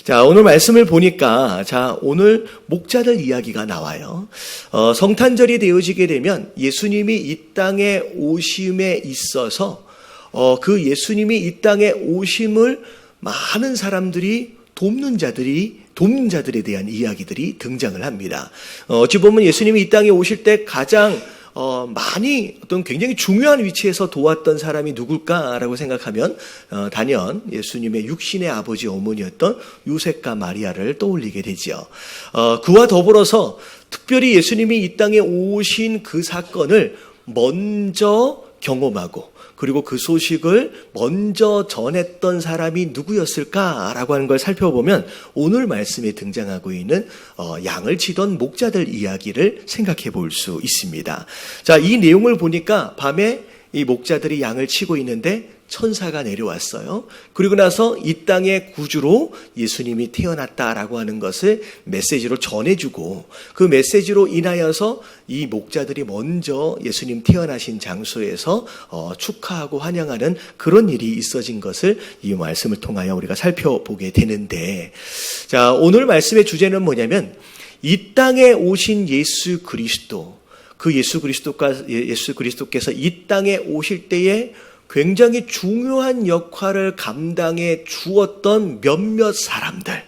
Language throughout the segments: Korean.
자, 오늘 말씀을 보니까, 오늘 목자들 이야기가 나와요. 성탄절이 되어지게 되면 예수님이 이 땅에 오심에 있어서, 그 예수님이 이 땅에 오심을 많은 사람들이 돕는 자들에 대한 이야기들이 등장을 합니다. 어찌 보면 예수님이 이 땅에 오실 때 가장 많이 어떤 굉장히 중요한 위치에서 도왔던 사람이 누굴까라고 생각하면 단연 예수님의 육신의 아버지 어머니였던 요셉과 마리아를 떠올리게 되죠. 그와 더불어서 특별히 예수님이 이 땅에 오신 그 사건을 먼저 경험하고 그리고 그 소식을 먼저 전했던 사람이 누구였을까라고 하는 걸 살펴보면 오늘 말씀에 등장하고 있는 양을 치던 목자들 이야기를 생각해 볼 수 있습니다. 자, 이 내용을 보니까 밤에 이 목자들이 양을 치고 있는데 천사가 내려왔어요. 그리고 나서 이 땅의 구주로 예수님이 태어났다라고 하는 것을 메시지로 전해주고 그 메시지로 인하여서 이 목자들이 먼저 예수님 태어나신 장소에서 축하하고 환영하는 그런 일이 있어진 것을 이 말씀을 통하여 우리가 살펴보게 되는데, 자, 오늘 말씀의 주제는 뭐냐면 이 땅에 오신 예수 그리스도, 그 예수 그리스도께서 이 땅에 오실 때에 굉장히 중요한 역할을 감당해 주었던 몇몇 사람들,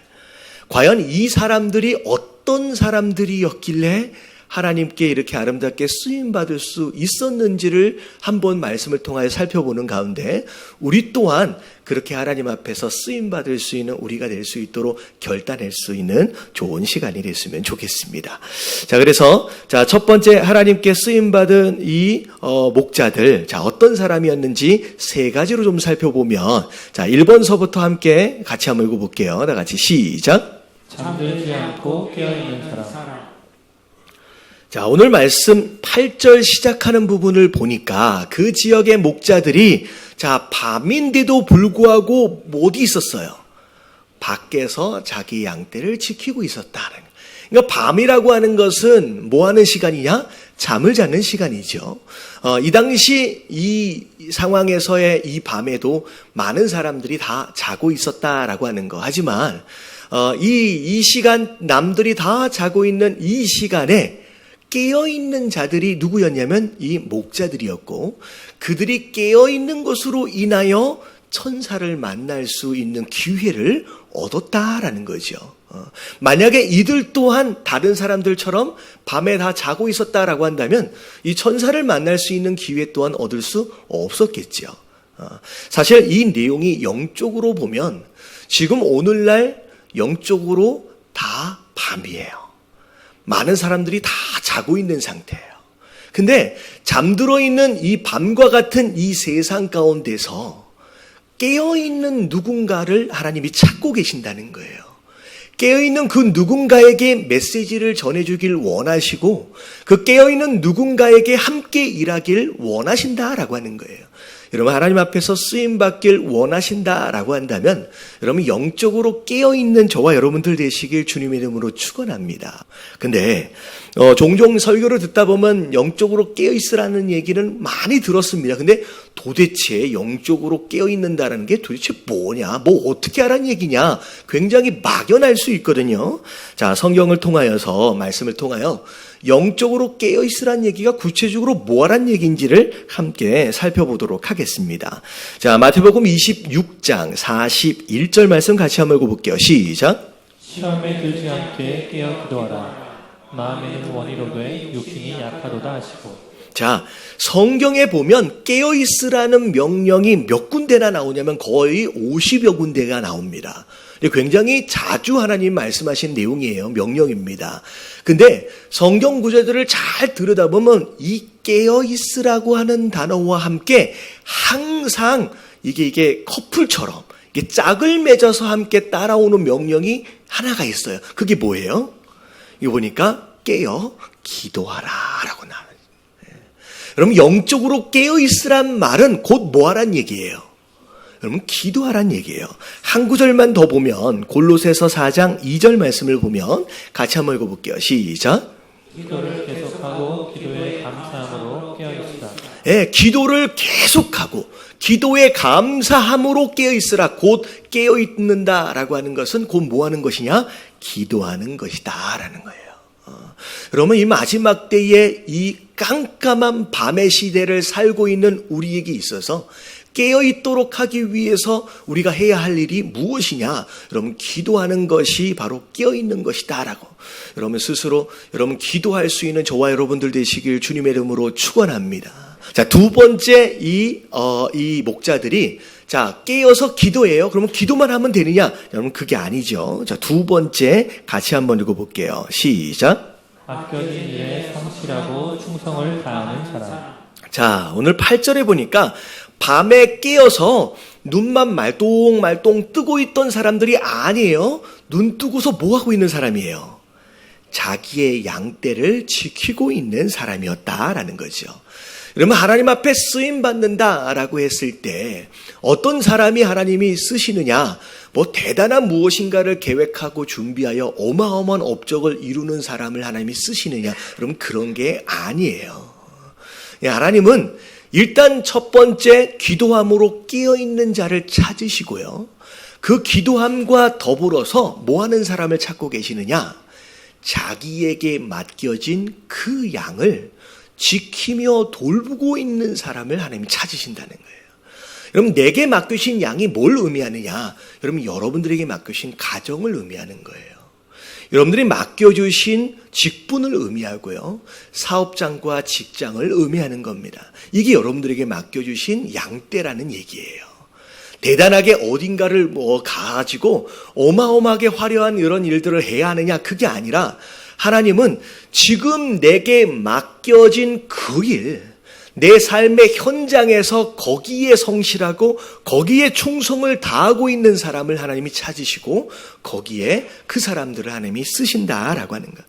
과연 이 사람들이 어떤 사람들이었길래 하나님께 이렇게 아름답게 쓰임받을 수 있었는지를 한번 말씀을 통하여 살펴보는 가운데 우리 또한 그렇게 하나님 앞에서 쓰임받을 수 있는 우리가 될 수 있도록 결단할 수 있는 좋은 시간이 됐으면 좋겠습니다. 자, 그래서 첫 번째 하나님께 쓰임받은 이 목자들, 어떤 사람이었는지 세 가지로 좀 살펴보면, 1번서부터 함께 같이 한번 읽어볼게요. 다 같이 시작. 잠들지 않고 깨어있는 사람. 자, 오늘 말씀 8절 시작하는 부분을 보니까 그 지역의 목자들이 밤인데도 불구하고 어디 있었어요? 밖에서 자기 양떼를 지키고 있었다는. 그러니까 밤이라고 하는 것은 뭐 하는 시간이냐? 잠을 자는 시간이죠. 이 당시 이 상황에서의 이 밤에도 많은 사람들이 다 자고 있었다라고 하는 거. 하지만 이 시간 남들이 다 자고 있는 이 시간에 깨어있는 자들이 누구였냐면 이 목자들이었고, 그들이 깨어있는 것으로 인하여 천사를 만날 수 있는 기회를 얻었다라는 거죠. 만약에 이들 또한 다른 사람들처럼 밤에 다 자고 있었다라고 한다면 이 천사를 만날 수 있는 기회 또한 얻을 수 없었겠죠. 사실 이 내용이 영적으로 보면 지금 오늘날 영적으로 다 밤이에요. 많은 사람들이 다 자고 있는 상태예요. 근데 잠들어 있는 이 밤과 같은 이 세상 가운데서 깨어있는 누군가를 하나님이 찾고 계신다는 거예요. 깨어있는 그 누군가에게 메시지를 전해주길 원하시고 그 깨어있는 누군가에게 함께 일하길 원하신다라고 하는 거예요. 여러분, 하나님 앞에서 쓰임받길 원하신다라고 한다면 여러분 영적으로 깨어있는 저와 여러분들 되시길 주님의 이름으로 축원합니다. 근데 종종 설교를 듣다 보면 영적으로 깨어있으라는 얘기는 많이 들었습니다. 근데 도대체 영적으로 깨어있는다는 게 도대체 뭐냐, 뭐 어떻게 하라는 얘기냐, 굉장히 막연할 수 있거든요. 자, 성경을 통하여서, 말씀을 통하여 영적으로 깨어있으라는 얘기가 구체적으로 뭐하란 얘기인지를 함께 살펴보도록 하겠습니다. 자, 마태복음 26장 41절 말씀 같이 한번 읽어볼게요. 시작. 시험에 들지 않게 깨어 기도하라. 마음에는 원이로되 육신이 약하도다 하시고. 자, 성경에 보면 깨어있으라는 명령이 몇 군데나 나오냐면 거의 50여 군데가 나옵니다. 굉장히 자주 하나님 말씀하신 내용이에요. 명령입니다. 근데 성경 구절들을 잘 들여다보면 이 깨어있으라고 하는 단어와 함께 항상 이게 커플처럼 이게 짝을 맺어서 함께 따라오는 명령이 하나가 있어요. 그게 뭐예요? 이거 보니까 깨어 기도하라 라고 나와요. 여러분, 영적으로 깨어있으란 말은 곧 뭐하란 얘기예요? 여러분, 기도하란 얘기예요. 한 구절만 더 보면 골로새서 4장 2절 말씀을 보면 같이 한번 읽어볼게요. 시작. 기도를 계속하고 기도에 감사함으로 깨어있으라. 기도를 계속하고 기도에 감사함으로 깨어있으라. 곧 깨어있는다라고 하는 것은 곧 뭐 하는 것이냐? 기도하는 것이다 라는 거예요. 그러면 이 마지막 때에 이 깜깜한 밤의 시대를 살고 있는 우리에게 있어서 깨어있도록 하기 위해서 우리가 해야 할 일이 무엇이냐? 여러분, 기도하는 것이 바로 깨어있는 것이다 라고 여러분 스스로 여러분 기도할 수 있는 저와 여러분들 되시길 주님의 이름으로 축원합니다. 자, 두 번째 이 목자들이 자, 깨어서 기도해요. 그러면 기도만 하면 되느냐? 여러분, 그게 아니죠. 자, 두 번째 같이 한번 읽어볼게요. 시작. 맡겨진 일에 성실하고 충성을 다하는 사람. 자, 오늘 8절에 보니까 밤에 깨어서 눈만 말똥말똥 뜨고 있던 사람들이 아니에요. 눈 뜨고서 뭐 하고 있는 사람이에요? 자기의 양떼를 지키고 있는 사람이었다라는 거죠. 그러면 하나님 앞에 쓰임 받는다라고 했을 때 어떤 사람이 하나님이 쓰시느냐? 뭐 대단한 무엇인가를 계획하고 준비하여 어마어마한 업적을 이루는 사람을 하나님이 쓰시느냐? 그럼 그런 게 아니에요. 하나님은 일단 첫 번째 기도함으로 깨어있는 자를 찾으시고요. 그 기도함과 더불어서 뭐 하는 사람을 찾고 계시느냐? 자기에게 맡겨진 그 양을 지키며 돌보고 있는 사람을 하나님이 찾으신다는 거예요. 여러분, 내게 맡기신 양이 뭘 의미하느냐? 여러분, 여러분들에게 맡기신 가정을 의미하는 거예요. 여러분들이 맡겨주신 직분을 의미하고요. 사업장과 직장을 의미하는 겁니다. 이게 여러분들에게 맡겨주신 양떼라는 얘기예요. 대단하게 어딘가를 가지고 어마어마하게 화려한 이런 일들을 해야 하느냐? 그게 아니라 하나님은 지금 내게 맡겨진 그 일, 내 삶의 현장에서 거기에 성실하고 거기에 충성을 다하고 있는 사람을 하나님이 찾으시고 거기에 그 사람들을 하나님이 쓰신다라고 하는 거.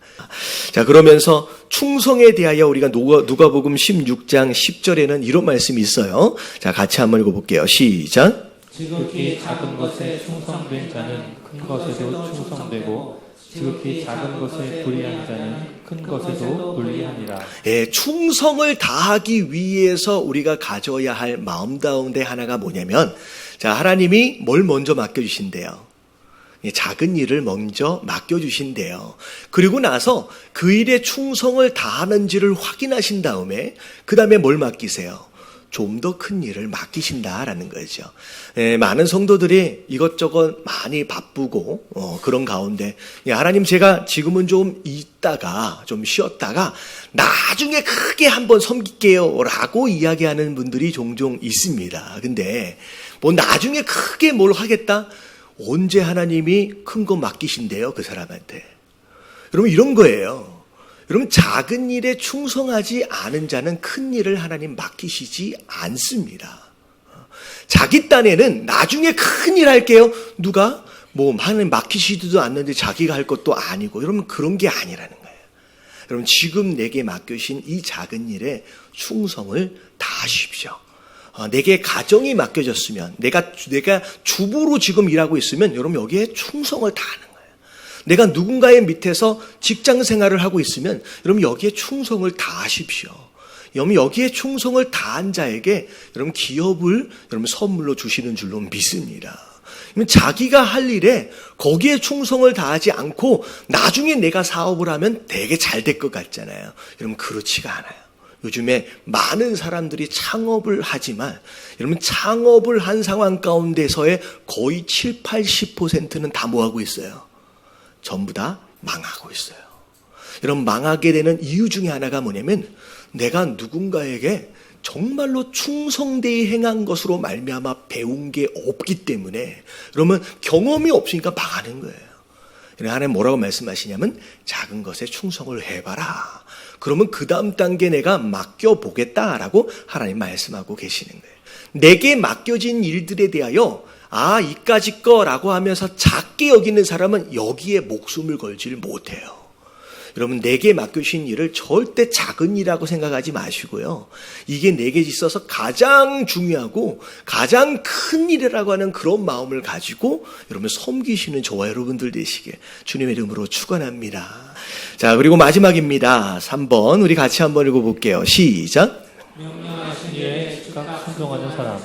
자, 그러면서 충성에 대하여 우리가 누가복음 16장 10절에는 이런 말씀이 있어요. 자, 같이 한번 읽어볼게요. 시작. 지극히 작은 것에 충성된 자는 큰 것에도 충성되고 지극히 작은 것에 불의한 자는 큰 것에도 불의하니라. 예, 충성을 다하기 위해서 우리가 가져야 할 마음 가운데 하나가 뭐냐면, 자, 하나님이 뭘 먼저 맡겨주신대요. 작은 일을 먼저 맡겨주신대요. 그리고 나서 그 일에 충성을 다하는지를 확인하신 다음에 그 다음에 뭘 맡기세요? 좀 더 큰 일을 맡기신다라는 거죠. 많은 성도들이 이것저것 많이 바쁘고 그런 가운데 하나님, 제가 지금은 좀 있다가 좀 쉬었다가 나중에 크게 한번 섬길게요 라고 이야기하는 분들이 종종 있습니다. 근데 뭐 나중에 크게 뭘 하겠다? 언제 하나님이 큰 거 맡기신대요, 그 사람한테? 여러분, 이런 거예요. 여러분, 작은 일에 충성하지 않은 자는 큰 일을 하나님 맡기시지 않습니다. 자기 딴에는 나중에 큰 일 할게요. 누가? 뭐 하나님 맡기시지도 않는데 자기가 할 것도 아니고. 여러분, 그런 게 아니라는 거예요. 여러분, 지금 내게 맡겨신 이 작은 일에 충성을 다하십시오. 내게 가정이 맡겨졌으면, 내가 주부로 지금 일하고 있으면 여러분 여기에 충성을 다하는 거예요. 내가 누군가의 밑에서 직장 생활을 하고 있으면 여러분 여기에 충성을 다하십시오. 여러분 여기에 충성을 다한 자에게 여러분 기업을 여러분 선물로 주시는 줄로 믿습니다. 자기가 할 일에 거기에 충성을 다하지 않고 나중에 내가 사업을 하면 되게 잘 될 것 같잖아요. 여러분, 그렇지가 않아요. 요즘에 많은 사람들이 창업을 하지만 여러분, 창업을 한 상황 가운데서의 거의 7, 80%는 다 뭐하고 있어요? 전부 다 망하고 있어요. 여러분, 망하게 되는 이유 중에 하나가 뭐냐면 내가 누군가에게 정말로 충성되이 행한 것으로 말미암아 배운 게 없기 때문에, 그러면 경험이 없으니까 망하는 거예요. 하나님 뭐라고 말씀하시냐면 작은 것에 충성을 해봐라. 그러면 그 다음 단계 내가 맡겨보겠다라고 하나님 말씀하고 계시는 거예요. 내게 맡겨진 일들에 대하여 이까짓 거라고 하면서 작게 여기는 사람은 여기에 목숨을 걸지를 못해요. 여러분, 내게 맡겨주신 일을 절대 작은 일이라고 생각하지 마시고요. 이게 내게 있어서 가장 중요하고 가장 큰 일이라고 하는 그런 마음을 가지고 여러분 섬기시는 저와 여러분들 되시길 주님의 이름으로 축원합니다. 자, 그리고 마지막입니다. 3번 우리 같이 한번 읽어볼게요. 시작. 명령하신 일에 즉각 순종하는 사람.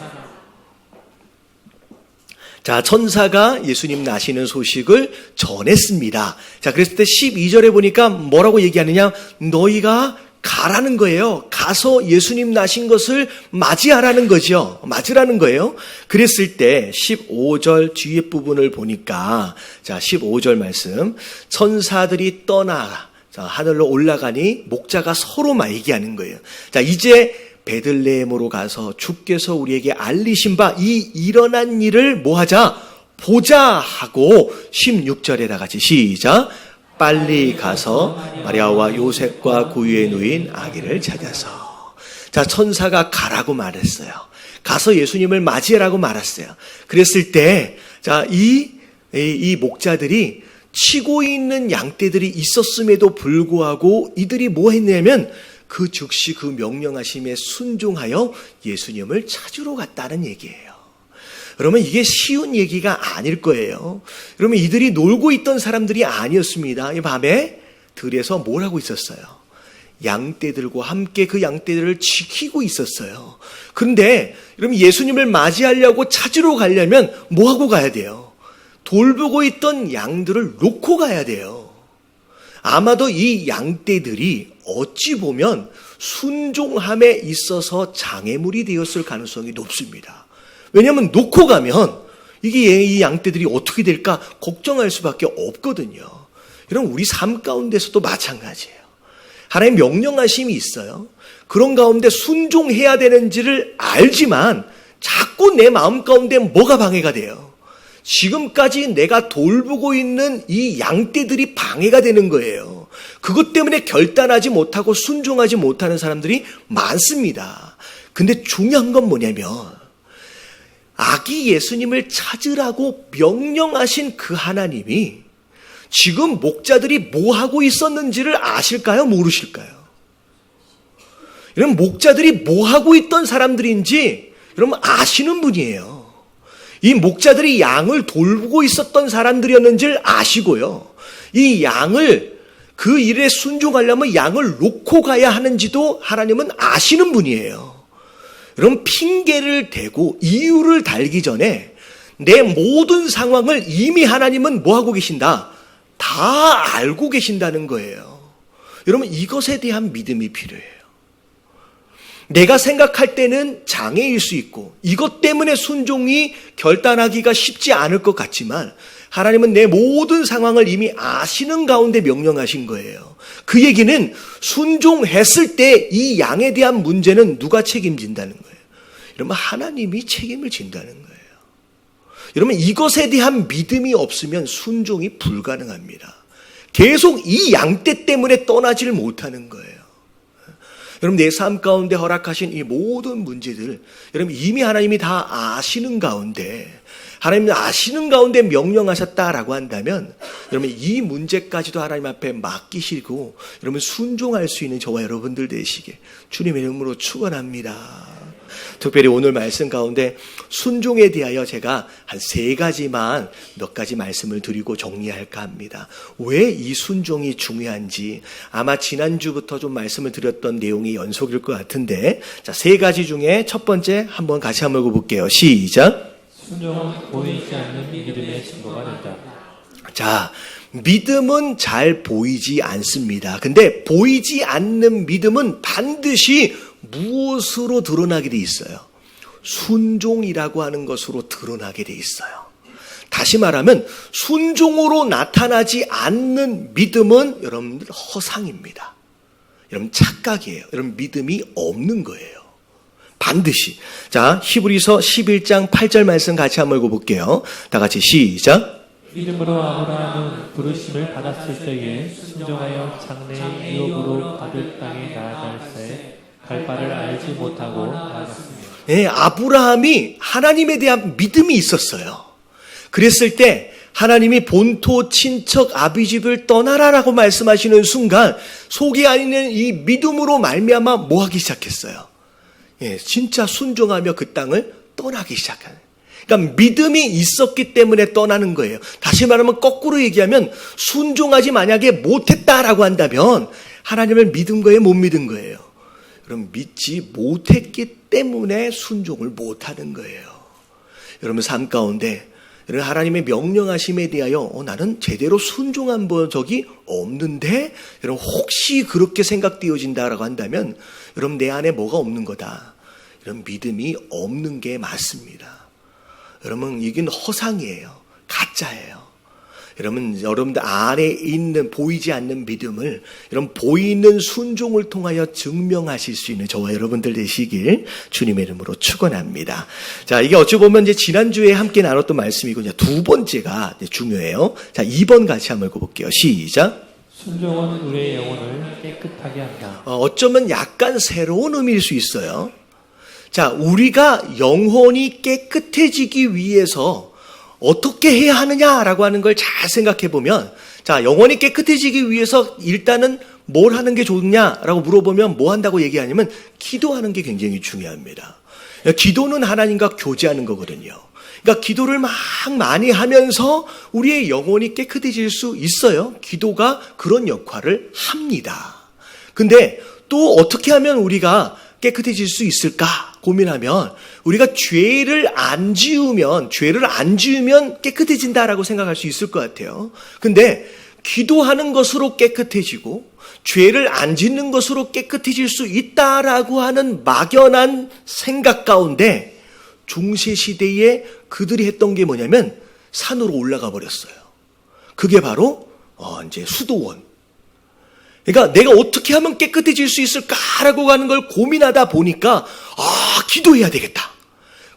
자, 천사가 예수님 나시는 소식을 전했습니다. 자, 그랬을 때 12절에 보니까 뭐라고 얘기하느냐? 너희가 가라는 거예요. 가서 예수님 나신 것을 맞이하라는 거죠. 맞으라는 거예요. 그랬을 때 15절 뒤에 부분을 보니까, 자, 15절 말씀. 천사들이 떠나, 자, 하늘로 올라가니 목자가 서로만 얘기하는 거예요. 자, 이제 베들레헴으로 가서 주께서 우리에게 알리신 바 이 일어난 일을 뭐 하자? 보자 하고 16절에 다 같이 시작. 빨리 가서 마리아와 요셉과 구유에 누인 아기를 찾아서. 자, 천사가 가라고 말했어요. 가서 예수님을 맞이하라고 말했어요. 그랬을 때, 자, 이 목자들이 치고 있는 양떼들이 있었음에도 불구하고 이들이 뭐 했냐면 그 즉시 그 명령하심에 순종하여 예수님을 찾으러 갔다는 얘기예요. 그러면 이게 쉬운 얘기가 아닐 거예요. 그러면 이들이 놀고 있던 사람들이 아니었습니다. 이 밤에 들에서 뭘 하고 있었어요? 양떼들과 함께 그 양떼들을 지키고 있었어요. 그런데 그러면 예수님을 맞이하려고 찾으러 가려면 뭐 하고 가야 돼요? 돌보고 있던 양들을 놓고 가야 돼요. 아마도 이 양떼들이 어찌 보면 순종함에 있어서 장애물이 되었을 가능성이 높습니다. 왜냐하면 놓고 가면 이게 이 양떼들이 어떻게 될까 걱정할 수밖에 없거든요. 이런 우리 삶 가운데서도 마찬가지예요. 하나님 명령하심이 있어요. 그런 가운데 순종해야 되는지를 알지만 자꾸 내 마음 가운데 뭐가 방해가 돼요? 지금까지 내가 돌보고 있는 이 양떼들이 방해가 되는 거예요. 그것 때문에 결단하지 못하고 순종하지 못하는 사람들이 많습니다. 근데 중요한 건 뭐냐면 아기 예수님을 찾으라고 명령하신 그 하나님이 지금 목자들이 뭐 하고 있었는지를 아실까요? 모르실까요? 이런 목자들이 뭐 하고 있던 사람들인지 여러분 아시는 분이에요. 이 목자들이 양을 돌보고 있었던 사람들이었는지를 아시고요. 이 양을 그 일에 순종하려면 양을 놓고 가야 하는지도 하나님은 아시는 분이에요. 여러분 핑계를 대고 이유를 달기 전에 내 모든 상황을 이미 하나님은 뭐 하고 계신다? 다 알고 계신다는 거예요. 여러분 이것에 대한 믿음이 필요해요. 내가 생각할 때는 장애일 수 있고 이것 때문에 순종이 결단하기가 쉽지 않을 것 같지만 하나님은 내 모든 상황을 이미 아시는 가운데 명령하신 거예요. 그 얘기는 순종했을 때 이 양에 대한 문제는 누가 책임진다는 거예요? 여러분 하나님이 책임을 진다는 거예요. 여러분 이것에 대한 믿음이 없으면 순종이 불가능합니다. 계속 이 양떼 때문에 떠나지를 못하는 거예요. 여러분 내 삶 가운데 허락하신 이 모든 문제들 여러분 이미 하나님이 다 아시는 가운데 하나님이 아시는 가운데 명령하셨다라고 한다면 여러분 이 문제까지도 하나님 앞에 맡기시고 여러분 순종할 수 있는 저와 여러분들 되시게 주님의 이름으로 축원합니다. 특별히 오늘 말씀 가운데 순종에 대하여 제가 한 3가지만 몇 가지 말씀을 드리고 정리할까 합니다. 왜 이 순종이 중요한지 아마 지난주부터 좀 말씀을 드렸던 내용이 연속일 것 같은데 자, 3가지 중에 첫 번째 한번 같이 한번 읽어볼게요. 시작. 순종은 보이지 않는 믿음의 증거가 된다. 자, 믿음은 잘 보이지 않습니다. 근데 보이지 않는 믿음은 반드시 무엇으로 드러나게 돼 있어요? 순종이라고 하는 것으로 드러나게 돼 있어요. 다시 말하면 순종으로 나타나지 않는 믿음은 여러분들 허상입니다. 여러분 착각이에요. 여러분 믿음이 없는 거예요. 반드시. 자, 히브리서 11장 8절 말씀 같이 한번 읽어볼게요. 다 같이 시작. 믿음으로 아브라함은 부르심을 받았을 때에 순종하여 장래의 유업으로 받을 땅에 나아갈새 갈 바를 알지 못하고 나아갔습니다. 네, 아브라함이 하나님에 대한 믿음이 있었어요. 그랬을 때 하나님이 본토 친척 아비집을 떠나라라고 말씀하시는 순간 속에 아니는 이 믿음으로 말미암아 뭐 하기 시작했어요? 예, 진짜 순종하며 그 땅을 떠나기 시작하는. 그러니까 믿음이 있었기 때문에 떠나는 거예요. 다시 말하면 거꾸로 얘기하면 순종하지 만약에 못했다라고 한다면 하나님을 믿은 거예요, 못 믿은 거예요? 그럼 믿지 못했기 때문에 순종을 못하는 거예요. 여러분 삶 가운데 하나님의 명령하심에 대하여 나는 제대로 순종한 적이 없는데, 여러분 혹시 그렇게 생각되어진다라고 한다면 여러분 내 안에 뭐가 없는 거다. 이런 믿음이 없는 게 맞습니다. 여러분 이건 허상이에요. 가짜예요. 여러분들 안에 있는 보이지 않는 믿음을 여러분 보이는 순종을 통하여 증명하실 수 있는 저와 여러분들 되시길 주님의 이름으로 축원합니다. 자, 이게 어찌 보면 이제 지난주에 함께 나눴던 말씀이고 이제 두 번째가 이제 중요해요. 자, 2번 같이 한번 읽어볼게요. 시작. 순종은 우리의 영혼을 깨끗하게 한다. 어쩌면 약간 새로운 의미일 수 있어요. 자, 우리가 영혼이 깨끗해지기 위해서 어떻게 해야 하느냐라고 하는 걸 잘 생각해 보면, 자, 영혼이 깨끗해지기 위해서 일단은 뭘 하는 게 좋냐라고 물어보면 뭐 한다고 얘기하냐면 기도하는 게 굉장히 중요합니다. 기도는 하나님과 교제하는 거거든요. 그러니까 기도를 막 많이 하면서 우리의 영혼이 깨끗해질 수 있어요. 기도가 그런 역할을 합니다. 근데 또 어떻게 하면 우리가 깨끗해질 수 있을까 고민하면, 우리가 죄를 안 지으면 깨끗해진다라고 생각할 수 있을 것 같아요. 근데 기도하는 것으로 깨끗해지고 죄를 안 짓는 것으로 깨끗해질 수 있다라고 하는 막연한 생각 가운데 중세시대에 그들이 했던 게 뭐냐면 산으로 올라가 버렸어요. 그게 바로 이제 수도원. 그러니까 내가 어떻게 하면 깨끗해질 수 있을까라고 하는 걸 고민하다 보니까 기도해야 되겠다.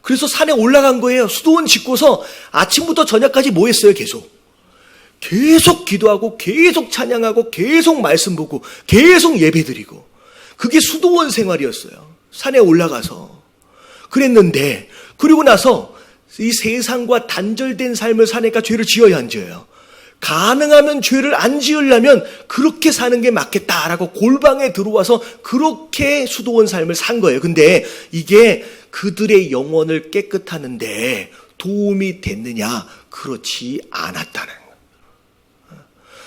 그래서 산에 올라간 거예요. 수도원 짓고서 아침부터 저녁까지 뭐 했어요? 계속 기도하고 계속 찬양하고 계속 말씀 보고 계속 예배드리고, 그게 수도원 생활이었어요. 산에 올라가서 그랬는데, 그리고 나서 이 세상과 단절된 삶을 사니까 죄를 지어야 안 지어요? 가능하면 죄를 안 지으려면 그렇게 사는 게 맞겠다라고 골방에 들어와서 그렇게 수도원 삶을 산 거예요. 근데 이게 그들의 영혼을 깨끗하는데 도움이 됐느냐? 그렇지 않았다는 거예요.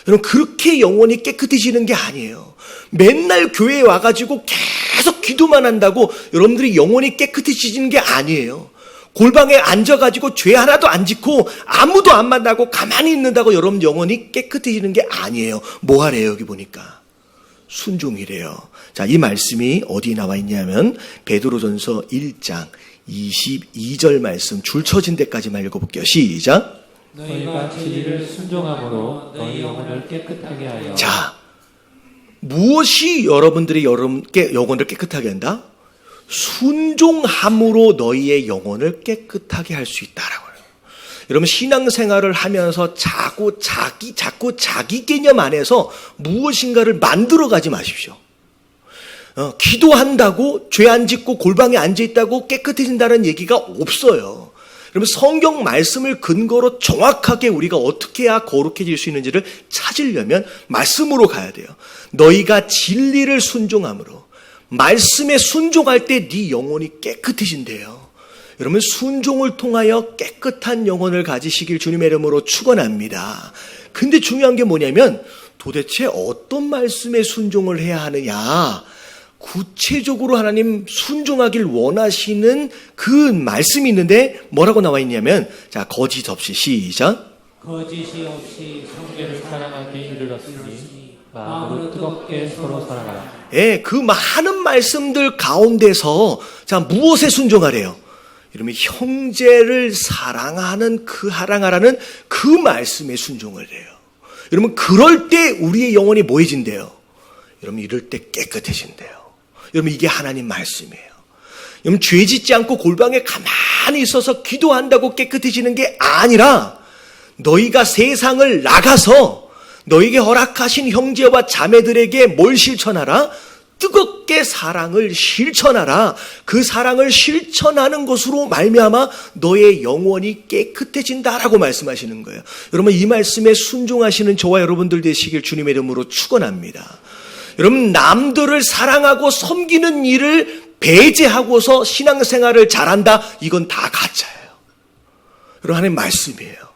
여러분, 그렇게 영혼이 깨끗해지는 게 아니에요. 맨날 교회에 와가지고 계속 기도만 한다고 여러분들이 영혼이 깨끗해지는 게 아니에요. 골방에 앉아가지고 죄 하나도 안 짓고 아무도 안 만나고 가만히 있는다고 여러분 영혼이 깨끗해지는 게 아니에요. 뭐 하래요? 여기 보니까 순종이래요. 자, 이 말씀이 어디 나와 있냐면 베드로전서 1장 22절 말씀 줄 쳐진 데까지만 읽어볼게요. 시작. 너희가 진리를 순종함으로 너희 영혼을 깨끗하게 하여. 자, 무엇이 여러분들의 영혼을 깨끗하게 한다? 순종함으로 너희의 영혼을 깨끗하게 할 수 있다라고요. 여러분, 신앙생활을 하면서 자꾸 자기 개념 안에서 무엇인가를 만들어가지 마십시오. 기도한다고 죄 안 짓고 골방에 앉아있다고 깨끗해진다는 얘기가 없어요. 여러분, 성경 말씀을 근거로 정확하게 우리가 어떻게 해야 거룩해질 수 있는지를 찾으려면 말씀으로 가야 돼요. 너희가 진리를 순종함으로, 말씀에 순종할 때 네 영혼이 깨끗해진대요. 여러분, 순종을 통하여 깨끗한 영혼을 가지시길 주님의 이름으로 축원합니다. 근데 중요한 게 뭐냐면 도대체 어떤 말씀에 순종을 해야 하느냐, 구체적으로 하나님 순종하길 원하시는 그 말씀이 있는데 뭐라고 나와 있냐면, 자, 거짓 없이 시작. 거짓이 없이 형제를 사랑하게 이르렀으니 마음으로 뜨겁게 서로 사랑하라. 예, 그 많은 말씀들 가운데서 자, 무엇에 순종하래요? 이러면 형제를 사랑하는 하랑하라는 그 말씀에 순종을 해요. 여러분, 그럴 때 우리의 영혼이 뭐해진대요? 여러분, 이럴 때 깨끗해진대요. 여러분, 이게 하나님 말씀이에요. 여러분, 죄 짓지 않고 골방에 가만히 있어서 기도한다고 깨끗해지는 게 아니라 너희가 세상을 나가서 너에게 허락하신 형제와 자매들에게 뭘 실천하라? 뜨겁게 사랑을 실천하라. 그 사랑을 실천하는 것으로 말미암아 너의 영혼이 깨끗해진다라고 말씀하시는 거예요. 여러분, 이 말씀에 순종하시는 저와 여러분들 되시길 주님의 이름으로 축원합니다. 여러분, 남들을 사랑하고 섬기는 일을 배제하고서 신앙생활을 잘한다, 이건 다 가짜예요. 여러분, 하나님 말씀이에요.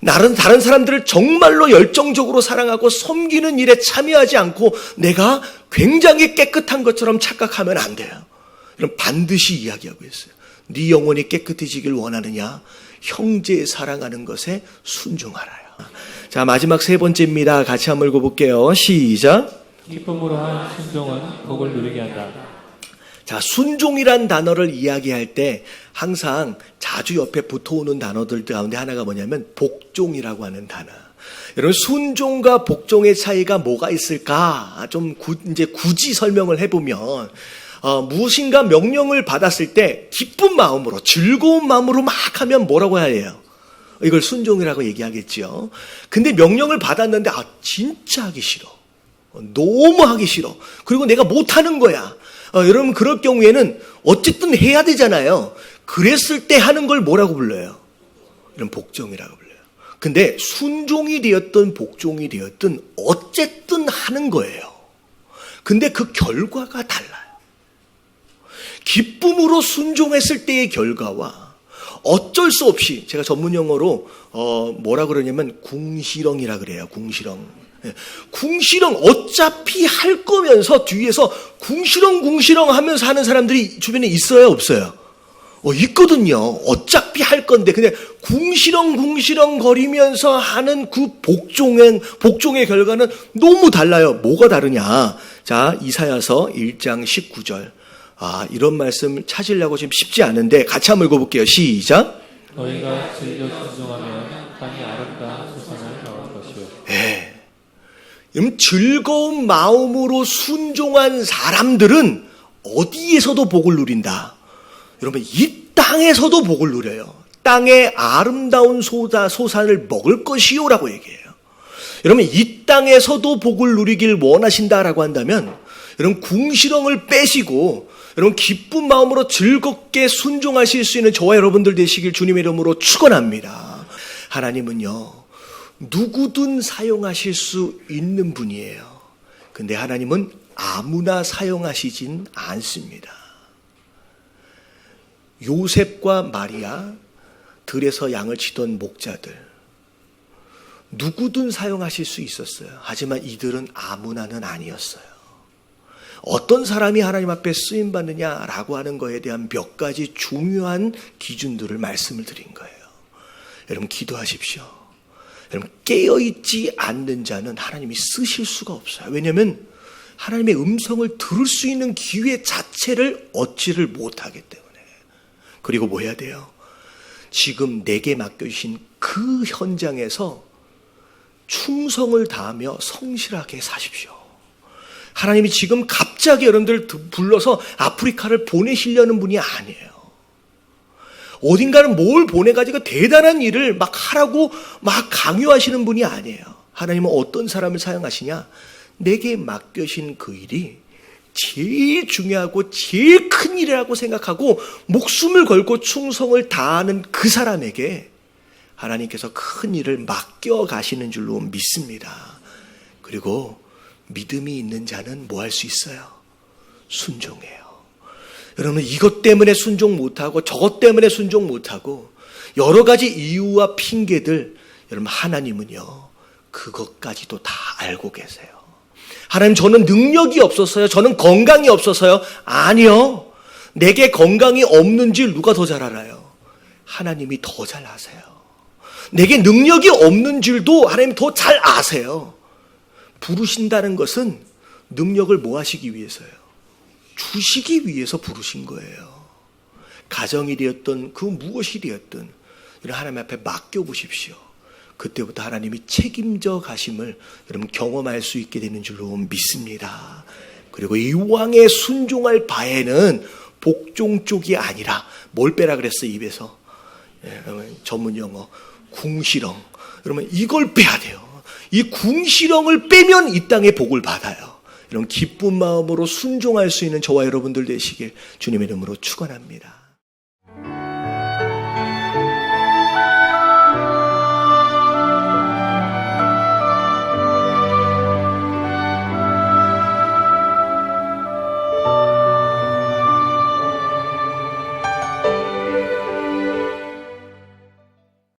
다른 사람들을 정말로 열정적으로 사랑하고 섬기는 일에 참여하지 않고 내가 굉장히 깨끗한 것처럼 착각하면 안 돼요. 여러분, 반드시 이야기하고 있어요. 네 영혼이 깨끗해지길 원하느냐? 형제 사랑하는 것에 순종하라요. 자, 마지막 세 번째입니다. 같이 한번 읽어볼게요. 시작. 기쁨으로 한 순종은 복을 누리게 한다. 자, 순종이란 단어를 이야기할 때 항상 자주 옆에 붙어오는 단어들 가운데 하나가 뭐냐면 복종이라고 하는 단어. 여러분, 순종과 복종의 차이가 뭐가 있을까? 좀 이제 굳이 설명을 해보면, 무엇인가 명령을 받았을 때 기쁜 마음으로, 즐거운 마음으로 막 하면 뭐라고 해야 해요? 이걸 순종이라고 얘기하겠죠. 근데 명령을 받았는데, 진짜 하기 싫어. 너무 하기 싫어. 그리고 내가 못하는 거야. 여러분, 그럴 경우에는 어쨌든 해야 되잖아요. 그랬을 때 하는 걸 뭐라고 불러요? 이런 복종이라고 불러요. 근데 순종이 되었든 복종이 되었든 어쨌든 하는 거예요. 근데 그 결과가 달라요. 기쁨으로 순종했을 때의 결과와 어쩔 수 없이, 제가 전문 용어로 뭐라 그러냐면 궁시렁이라 그래요. 궁시렁. 궁시렁, 어차피 할 거면서 뒤에서 궁시렁 하면서 하는 사람들이 주변에 있어요, 없어요? 있거든요. 어차피 할 건데 그냥 궁시렁 거리면서 하는 그 복종의 결과는 너무 달라요. 뭐가 다르냐? 자, 이사야서 1장 19절. 이런 말씀 찾으려고 지금 쉽지 않은데 같이 한번 읽어볼게요. 시작. 너희가 즐겨 순종하면 땅이 아름다운 소산을 나올 것이요. 즐거운 마음으로 순종한 사람들은 어디에서도 복을 누린다. 여러분, 이 땅에서도 복을 누려요. 땅의 아름다운 소산을 먹을 것이요 라고 얘기해요. 여러분, 이 땅에서도 복을 누리길 원하신다라고 한다면 여러분, 궁시렁을 빼시고 여러분, 기쁜 마음으로 즐겁게 순종하실 수 있는 저와 여러분들 되시길 주님의 이름으로 축원합니다. 하나님은요, 누구든 사용하실 수 있는 분이에요. 근데 하나님은 아무나 사용하시진 않습니다. 요셉과 마리아, 들에서 양을 치던 목자들, 누구든 사용하실 수 있었어요. 하지만 이들은 아무나는 아니었어요. 어떤 사람이 하나님 앞에 쓰임받느냐라고 하는 거에 대한 몇 가지 중요한 기준들을 말씀을 드린 거예요. 여러분, 기도하십시오. 여러분, 깨어있지 않는 자는 하나님이 쓰실 수가 없어요. 왜냐하면 하나님의 음성을 들을 수 있는 기회 자체를 얻지를 못하기 때문에. 그리고 뭐 해야 돼요? 지금 내게 맡겨주신 그 현장에서 충성을 다하며 성실하게 사십시오. 하나님이 지금 갑자기 여러분들 불러서 아프리카를 보내시려는 분이 아니에요. 어딘가는 뭘 보내가지고 대단한 일을 막 하라고 막 강요하시는 분이 아니에요. 하나님은 어떤 사람을 사용하시냐? 내게 맡겨신 그 일이 제일 중요하고 제일 큰 일이라고 생각하고 목숨을 걸고 충성을 다하는 그 사람에게 하나님께서 큰 일을 맡겨가시는 줄로 믿습니다. 그리고 믿음이 있는 자는 뭐 할 수 있어요? 순종해요. 여러분, 이것 때문에 순종 못하고 저것 때문에 순종 못하고 여러 가지 이유와 핑계들, 여러분, 하나님은요 그것까지도 다 알고 계세요. 하나님, 저는 능력이 없어서요, 저는 건강이 없어서요. 아니요, 내게 건강이 없는 줄 누가 더 잘 알아요? 하나님이 더 잘 아세요. 내게 능력이 없는 줄도 하나님 더 잘 아세요. 부르신다는 것은 능력을 뭐 하시기 위해서요? 주시기 위해서 부르신 거예요. 가정이 되었든 그 무엇이 되었든 하나님 앞에 맡겨보십시오. 그때부터 하나님이 책임져 가심을 여러분 경험할 수 있게 되는 줄로 믿습니다. 그리고 이 왕에 순종할 바에는 복종 쪽이 아니라 뭘 빼라 그랬어요, 입에서? 전문 용어 궁시렁. 여러분, 이걸 빼야 돼요. 이 궁시렁을 빼면 이 땅에 복을 받아요. 이런 기쁜 마음으로 순종할 수 있는 저와 여러분들 되시길 주님의 이름으로 축원합니다.